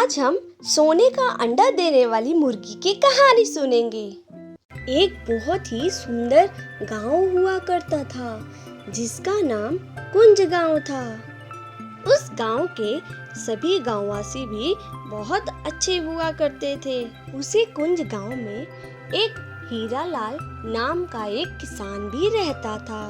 आज हम सोने का अंडा देने वाली मुर्गी की कहानी सुनेंगे। एक बहुत ही सुंदर गांव हुआ करता था जिसका नाम कुंज गांव था। उस गांव के सभी गांववासी भी बहुत अच्छे हुआ करते थे। उसी कुंज गांव में एक हीरालाल नाम का एक किसान भी रहता था।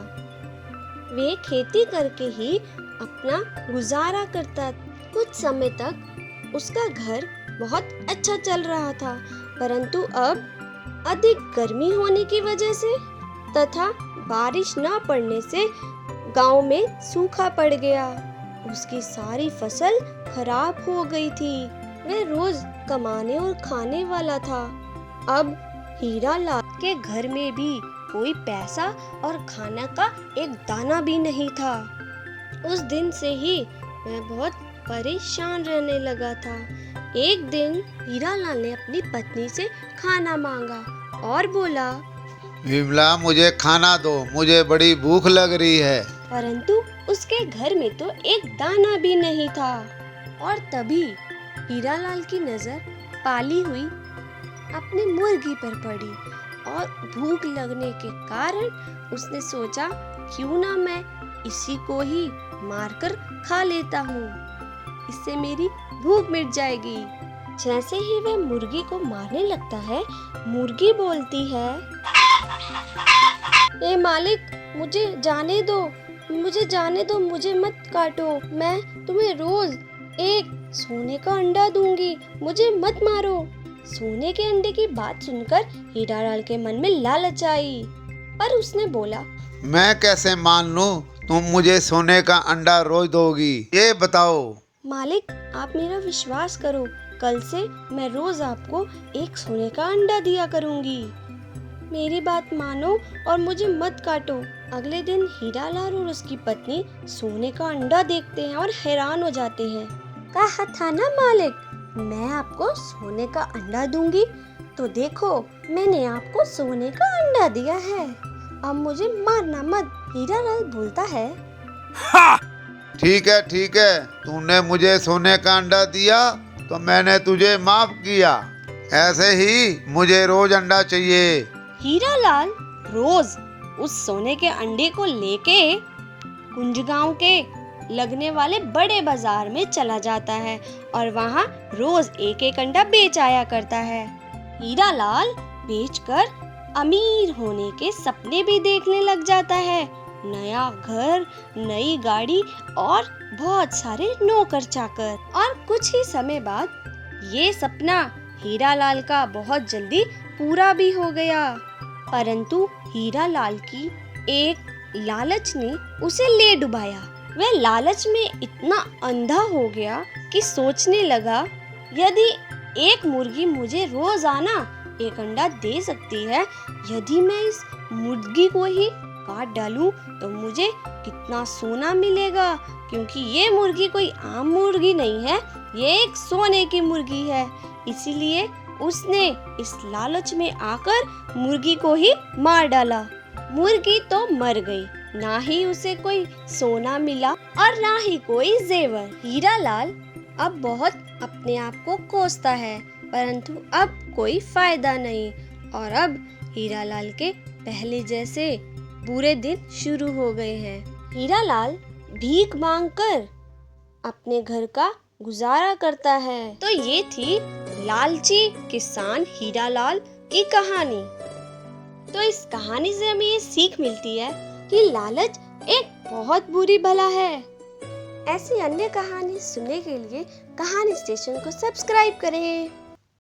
वे खेती करके ही अपना गुजारा करता। कुछ समय तक उसका घर बहुत अच्छा चल रहा था, परंतु अब अधिक गर्मी होने की वजह से तथा बारिश न पड़ने से गांव में सूखा पड़ गया। उसकी सारी फसल खराब हो गई थी। वह रोज कमाने और खाने वाला था। अब हीरालाल के घर में भी कोई पैसा और खाना का एक दाना भी नहीं था। उस दिन से ही वह बहुत परेशान रहने लगा था। एक दिन हीरालाल ने अपनी पत्नी से खाना मांगा और बोला, विमला मुझे खाना दो, मुझे बड़ी भूख लग रही है। परंतु उसके घर में तो एक दाना भी नहीं था। और तभी हीरालाल की नजर पाली हुई अपनी मुर्गी पर पड़ी और भूख लगने के कारण उसने सोचा, क्यों ना मैं इसी को ही मारकर खा लेता हूँ, इससे मेरी भूख मिट जाएगी। जैसे ही वह मुर्गी को मारने लगता है, मुर्गी बोलती है, ए मालिक, मुझे जाने दो, मुझे मत काटो। मैं तुम्हें रोज एक सोने का अंडा दूंगी, मुझे मत मारो। सोने के अंडे की बात सुनकर हीरालाल के मन में लालच आई, पर उसने बोला, मैं कैसे मान लूं तुम मुझे सोने का अंडा रोज दोगी? ये बताओ। मालिक, आप मेरा विश्वास करो, कल से मैं रोज आपको एक सोने का अंडा दिया करूंगी। मेरी बात मानो और मुझे मत काटो। अगले दिन हीरालाल और उसकी पत्नी सोने का अंडा देखते हैं और हैरान हो जाते हैं। कहा था ना मालिक, मैं आपको सोने का अंडा दूंगी, तो देखो मैंने आपको सोने का अंडा दिया है, अब मुझे मारना मत। हीरालाल बोलता है, ठीक है, तूने मुझे सोने का अंडा दिया तो मैंने तुझे माफ किया। ऐसे ही मुझे रोज अंडा चाहिए। हीरालाल रोज उस सोने के अंडे को लेके कुंज गांव के लगने वाले बड़े बाजार में चला जाता है और वहाँ रोज एक एक अंडा बेच आया करता है। हीरालाल बेचकर अमीर होने के सपने भी देखने लग जाता है। नया घर, नई गाड़ी और बहुत सारे नौकर चाकर। और कुछ ही समय बाद ये सपना हीरालाल का बहुत जल्दी पूरा भी हो गया। परंतु हीरालाल की एक लालच ने उसे ले डुबाया। वह लालच में इतना अंधा हो गया कि सोचने लगा, यदि एक मुर्गी मुझे रोजाना एक अंडा दे सकती है, यदि मैं इस मुर्गी को ही काट डालूं तो मुझे कितना सोना मिलेगा, क्योंकि ये मुर्गी कोई आम मुर्गी नहीं है, ये एक सोने की मुर्गी है। इसीलिए उसने इस लालच में आकर मुर्गी को ही मार डाला। मुर्गी तो मर गई, ना ही उसे कोई सोना मिला और ना ही कोई जेवर। हीरालाल अब बहुत अपने आप को कोसता है, परंतु अब कोई फायदा नहीं। और अब हीरालाल के पहले जैसे बुरे दिन शुरू हो गए हैं। हीरालाल भीख मांगकर अपने घर का गुजारा करता है। तो ये थी लालची किसान हीरालाल की कहानी। तो इस कहानी से हमें ये सीख मिलती है कि लालच एक बहुत बुरी बला है। ऐसी अन्य कहानी सुनने के लिए कहानी स्टेशन को सब्सक्राइब करें।